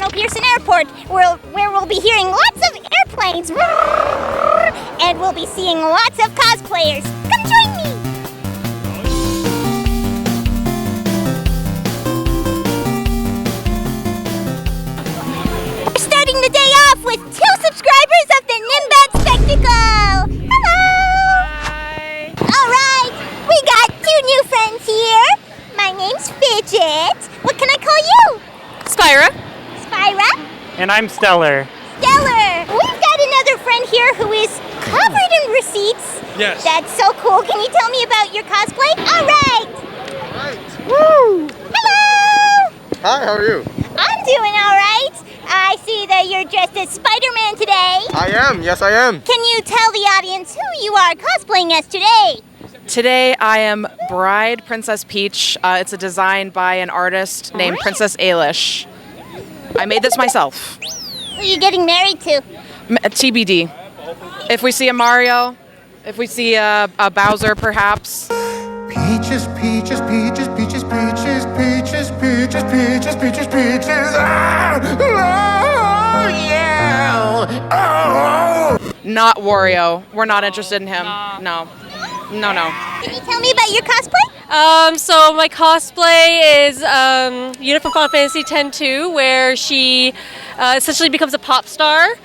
Pearson Airport, where we'll be hearing lots of airplanes, and we'll be seeing lots of cosplayers. Come join me! We're starting the day off with 2 subscribers of the Nimbat Spectacle! Hello! Hi! Alright, we got 2 new friends here. My name's Fidget. What can I call you? Spyra. Spyra? And I'm Stellar. Stellar! We've got another friend here who is covered in receipts. Yes. That's so cool. Can you tell me about your cosplay? Alright! Right. Woo! Hello! Hi, how are you? I'm doing alright. I see that you're dressed as Spider-Man today. I am, yes I am. Can you tell the audience who you are cosplaying as today? Today I am Bride Princess Peach. It's a design by an artist named Princess Ailish. I made this myself. Who are you getting married to? TBD. If we see a Mario, if we see a Bowser perhaps. Peaches, peaches, peaches, peaches, peaches, peaches, peaches, peaches, peaches, peaches. Ah! Oh, yeah! Oh! Not Wario. We're not interested in him. No. No. Can you tell me about your cosplay? So my cosplay is Una from Final Fantasy X-2, where she essentially becomes a pop star.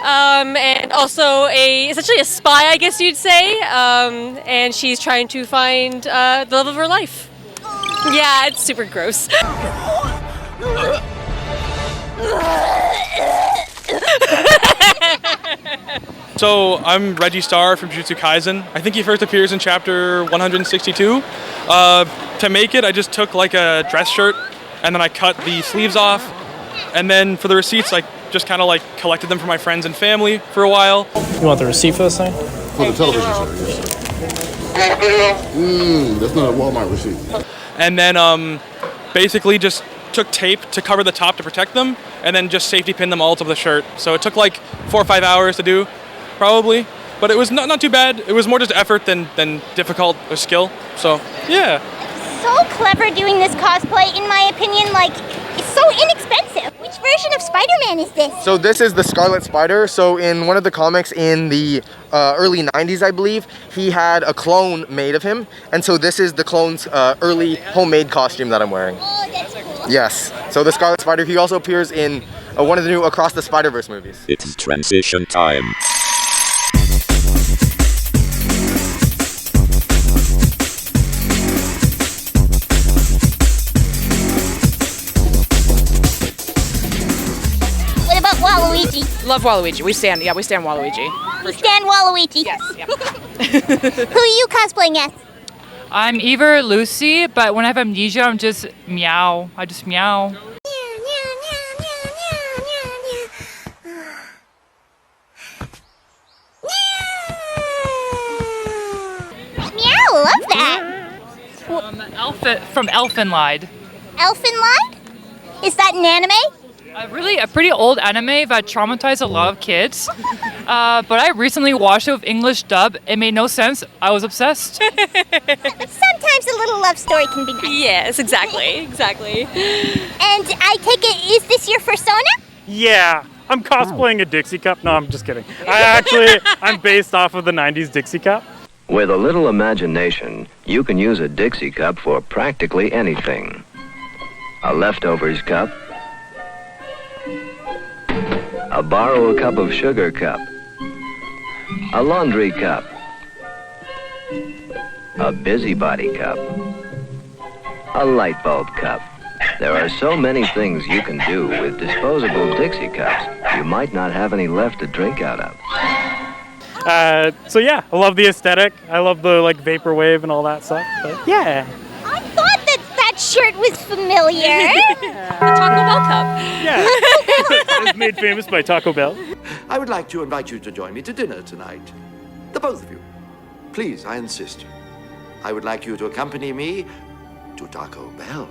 And also essentially a spy, I guess you'd say. And she's trying to find the love of her life. Yeah, it's super gross. So I'm Reggie Star from Jujutsu Kaisen. I think he first appears in chapter 162. To make it, I just took like a dress shirt and then I cut the sleeves off. And then for the receipts, I just kind of like collected them for my friends and family for a while. You want the receipt for this thing? For the television show, yes. That's not a Walmart receipt. And then basically just took tape to cover the top to protect them and then just safety pinned them all to the shirt. So it took like 4 or 5 hours to do, probably. But it was not too bad. It was more just effort than difficult or skill. So, yeah. So clever doing this cosplay, in my opinion. Like, it's so inexpensive. Which version of Spider-Man is this? So this is the Scarlet Spider. So in one of the comics in the early 90s, I believe, he had a clone made of him. And so this is the clone's early homemade costume that I'm wearing. Oh, that's cool. Yes. So the Scarlet Spider, he also appears in one of the new Across the Spider-Verse movies. It's transition time. What about Waluigi? Love Waluigi. We stand Waluigi. You stand Waluigi. Yes. Yeah. Who are you cosplaying as? I'm either Lucy, but when I have amnesia, I'm just meow. I just meow. Meow, love that. From Elfenlied. Elfenlied? Is that an anime? A pretty old anime that traumatized a lot of kids. But I recently watched it with English dub. It made no sense. I was obsessed. Sometimes a little love story can be nice. Yes, exactly. And I take it, is this your persona? Yeah. I'm cosplaying a Dixie Cup. No, I'm just kidding. I'm based off of the 90s Dixie Cup. With a little imagination, you can use a Dixie cup for practically anything. A leftovers cup, a borrow a cup of sugar cup, a laundry cup, a busybody cup, a light bulb cup. There are so many things you can do with disposable Dixie cups, you might not have any left to drink out of. So yeah, I love the aesthetic. I love the like vaporwave and all that stuff. But yeah. I thought that shirt was familiar. The Taco Bell cup. Yeah. It was made famous by Taco Bell. I would like to invite you to join me to dinner tonight. The both of you. Please, I insist. I would like you to accompany me to Taco Bell.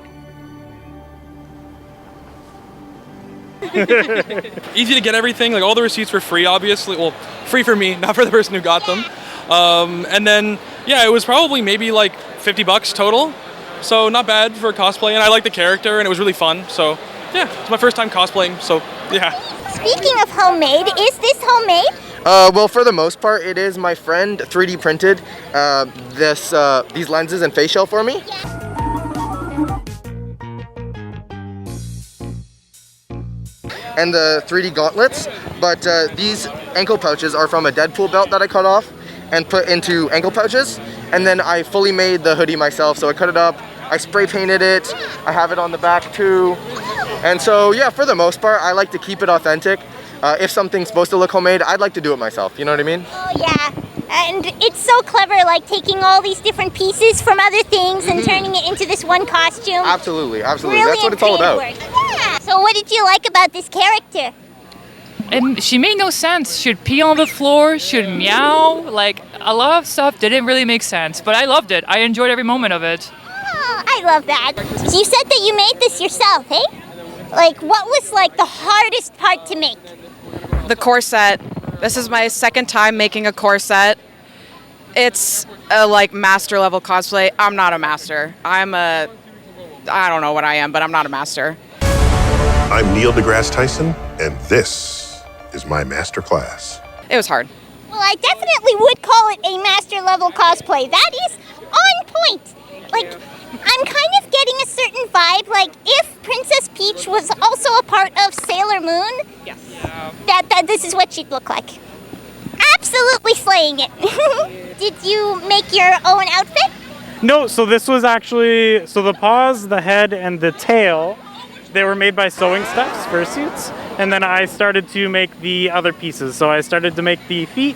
Easy to get everything. Like all the receipts were free, obviously. Well, free for me, not for the person who got them. And then, yeah, it was probably maybe like $50 total. So not bad for a cosplay. And I like the character and it was really fun. So Yeah, it's my first time cosplaying, so yeah. Speaking of homemade, is this homemade? Well, for the most part, it is. My friend 3D printed these lenses and face shell for me. And the 3D gauntlets, but these ankle pouches are from a Deadpool belt that I cut off and put into ankle pouches. And then I fully made the hoodie myself, so I cut it up, I spray painted it, I have it on the back too. And so yeah, for the most part, I like to keep it authentic. If something's supposed to look homemade, I'd like to do it myself, you know what I mean? Oh yeah, and it's so clever, like taking all these different pieces from other things and turning it into this one costume. Absolutely, absolutely, Brilliant that's what it's all about. creative work. Yeah. So what did you like about this character? And she made no sense. She'd pee on the floor, she'd meow. Like, a lot of stuff didn't really make sense, but I loved it. I enjoyed every moment of it. Oh, I love that. So you said that you made this yourself, hey? Like, what was like the hardest part to make? The corset. This is my second time making a corset. It's a like master level cosplay. I'm not a master. I don't know what I am, but I'm not a master. I'm Neil deGrasse Tyson, and this is my master class. It was hard. Well, I definitely would call it a master level cosplay. That is on point. Like, I'm kind of getting a certain vibe, like if Princess Peach was also a part of Sailor Moon, Yes. that this is what she'd look like. Absolutely slaying it. Did you make your own outfit? No, so this was actually, so the paws, the head, and the tail, they were made by sewing stuffs, fursuits, and then I started to make the other pieces. So I started to make the feet,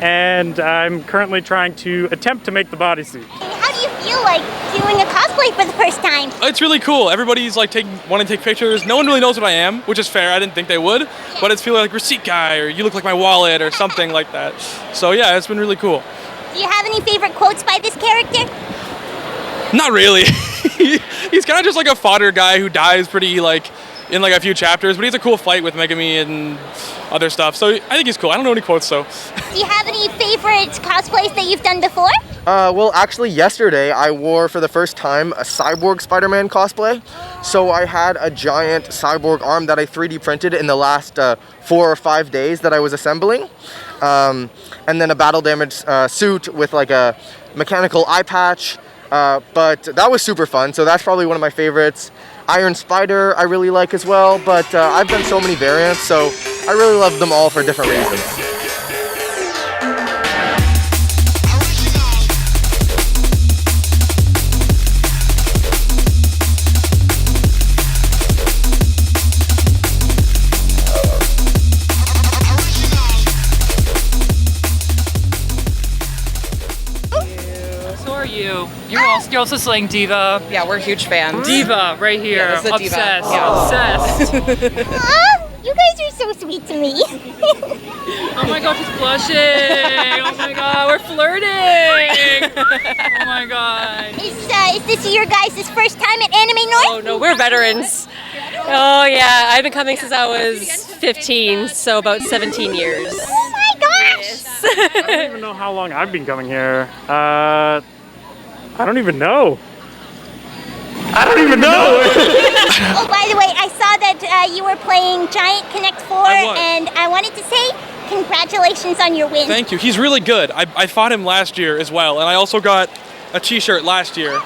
and I'm currently trying to attempt to make the bodysuit. How do you feel like doing a cosplay for the first time? It's really cool. Everybody's like wanting to take pictures. No one really knows what I am, which is fair. I didn't think they would, but it's feeling like receipt guy or you look like my wallet or something like that. So yeah, it's been really cool. Do you have any favorite quotes by this character? Not really. He's kind of just like a fodder guy who dies pretty like in like a few chapters, but he's a cool fight with Megami and other stuff. So I think he's cool. I don't know any quotes though. Do you have any favorite cosplays that you've done before? Well, actually yesterday I wore for the first time a cyborg Spider-Man cosplay. So I had a giant cyborg arm that I 3D printed in the last 4 or 5 days that I was assembling. And then a battle damage suit with like a mechanical eye patch. But that was super fun, so that's probably one of my favorites. Iron Spider I really like as well, but I've done so many variants, so I really love them all for different reasons. You're also slaying Diva. Yeah, we're huge fans. Diva, right here. Yeah, this is a Diva. Obsessed. Yeah. Obsessed. Aw, you guys are so sweet to me. Oh my god, she's blushing. Oh my god, we're flirting. Oh my god. Is this your guys' first time at Anime North? Oh no, we're veterans. Oh yeah, I've been coming since I was 15, so about 17 years. Oh my gosh! I don't even know how long I've been coming here. I don't even know. I don't even know. Oh, by the way, I saw that you were playing Giant Connect 4, and I wanted to say congratulations on your win. Thank you. He's really good. I fought him last year as well, and I also got a t-shirt last year.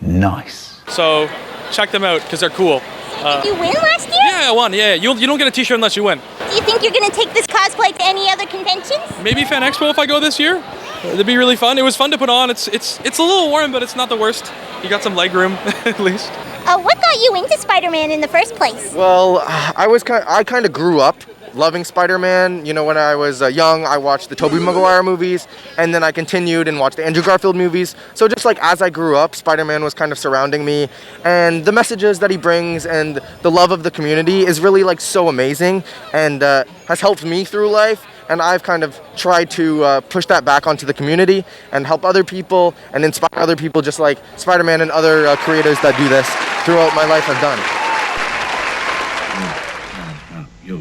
Nice. So check them out because they're cool. Did you win last year? Yeah, I won. Yeah, you don't get a t-shirt unless you win. Do you think you're going to take this cosplay to any other conventions? Maybe Fan Expo if I go this year. It'd be really fun. It was fun to put on. It's a little warm, but it's not the worst. You got some leg room at least. What got you into Spider-Man in the first place? Well, I kind of grew up loving Spider-Man. You know, when I was young, I watched the Tobey Maguire movies, and then I continued and watched the Andrew Garfield movies. So just like as I grew up, Spider-Man was kind of surrounding me, and the messages that he brings and the love of the community is really like so amazing and has helped me through life. And I've kind of tried to push that back onto the community and help other people and inspire other people just like Spider-Man and other creators that do this throughout my life have done.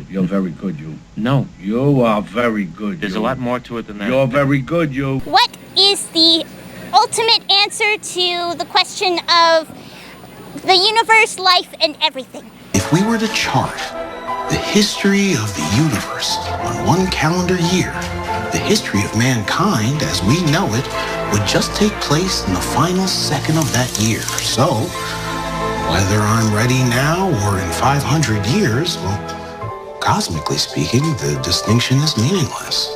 You're very good, you. No, you are very good. There's a lot more to it than that. You're very good, you. What is the ultimate answer to the question of the universe, life, and everything. If we were to chart the history of the universe on one calendar year, the history of mankind as we know it would just take place in the final second of that year. So, whether I'm ready now or in 500 years, well, cosmically speaking, the distinction is meaningless.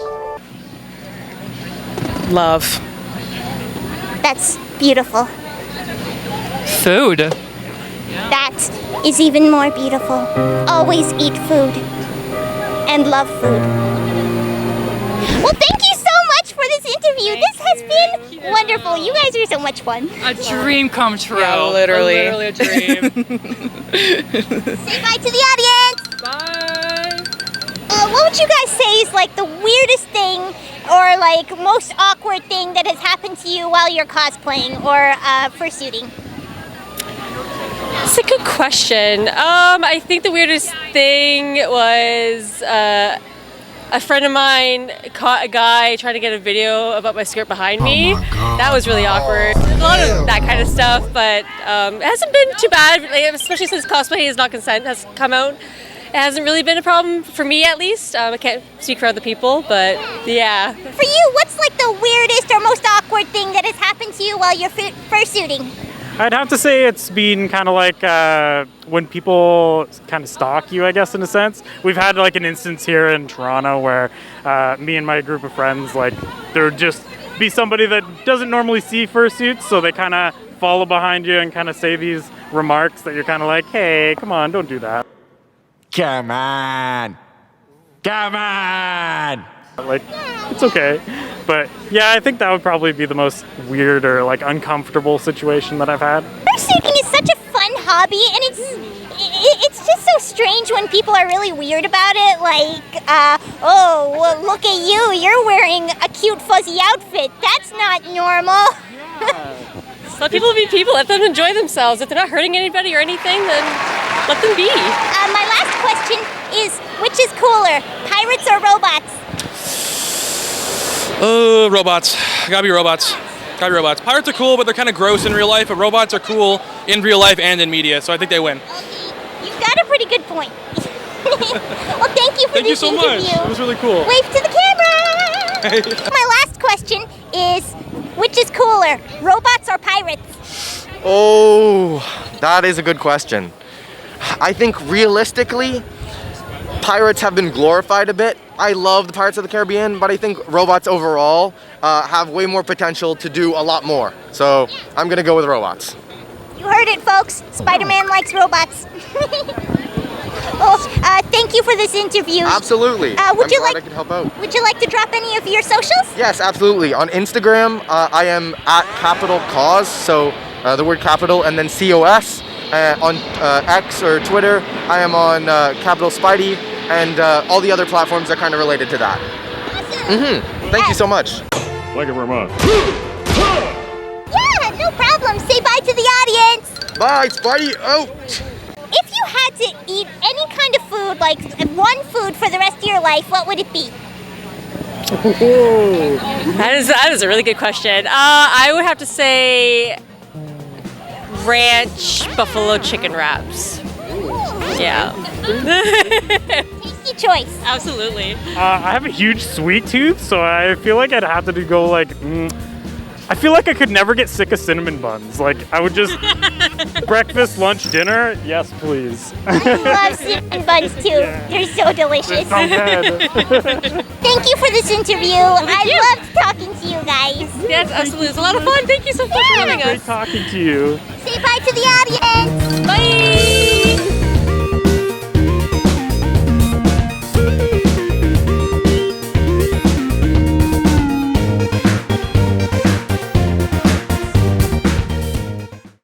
Love. That's beautiful. Food. That is even more beautiful. Always eat food. And love food. Well, thank you so much for this interview. This has been wonderful. You guys are so much fun. A dream come true. Yeah, literally. Literally a dream. Say bye to the audience. Bye. What would you guys say is like the weirdest thing or like most awkward thing that has happened to you while you're cosplaying or fursuiting? That's a good question. I think the weirdest thing was a friend of mine caught a guy trying to get a video about my skirt behind me. That was really awkward. A lot of that kind of stuff, but it hasn't been too bad, especially since Cosplay is Not Consent has come out. It hasn't really been a problem for me, at least. I can't speak for other people, but yeah. For you, what's like the weirdest or most awkward thing that has happened to you while you're fursuiting? I'd have to say it's been kind of like when people kind of stalk you, I guess, in a sense. We've had like an instance here in Toronto where me and my group of friends, like, there would just be somebody that doesn't normally see fursuits, so they kind of follow behind you and kind of say these remarks that you're kind of like, hey, come on, don't do that. Come on. Come on. Like, it's okay. But yeah, I think that would probably be the most weird or like uncomfortable situation that I've had. Fursuiting is such a fun hobby, and it's just so strange when people are really weird about it. Like, oh, well, look at you, you're wearing a cute fuzzy outfit. That's not normal. Let people be people. Let them enjoy themselves. If they're not hurting anybody or anything, then let them be. My last question is, which is cooler, pirates or robots? Robots. Gotta be robots. Gotta be robots. Pirates are cool, but they're kind of gross in real life, but robots are cool in real life and in media, so I think they win. You've got a pretty good point. Well, thank you for Thank you this so interview. much. It was really cool. Wave to the camera. My last question is, which is cooler, robots or pirates? Oh, that is a good question. I think realistically, pirates have been glorified a bit. I love the Pirates of the Caribbean, but I think robots overall have way more potential to do a lot more. So I'm gonna go with robots. You heard it, folks. Spider-Man likes robots. Well, thank you for this interview. Absolutely. I could help out. Would you like to drop any of your socials? Yes, absolutely. On Instagram, I am at capital cause, so the word capital and then COS. On X or Twitter, I am on capital Spidey, and all the other platforms are kind of related to that. Awesome. Thank you so much. Thank you very much. Yeah, no problem. Say bye to the audience. Bye, Spidey out. If you had to eat any kind of food, like one food for the rest of your life, what would it be? That is a really good question. I would have to say ranch buffalo chicken wraps. Yeah. Tasty choice. Absolutely. I have a huge sweet tooth, so I feel like I'd have to go like, I feel like I could never get sick of cinnamon buns. Like, I would just, breakfast, lunch, dinner, yes please. I love cinnamon buns too. Yeah. They're so delicious. They're so good. Thank you for this interview. I loved talking to you guys. Yes, absolutely. It's a lot of fun. Thank you so much for having us. Great talking to you. Say bye to the audience. Bye.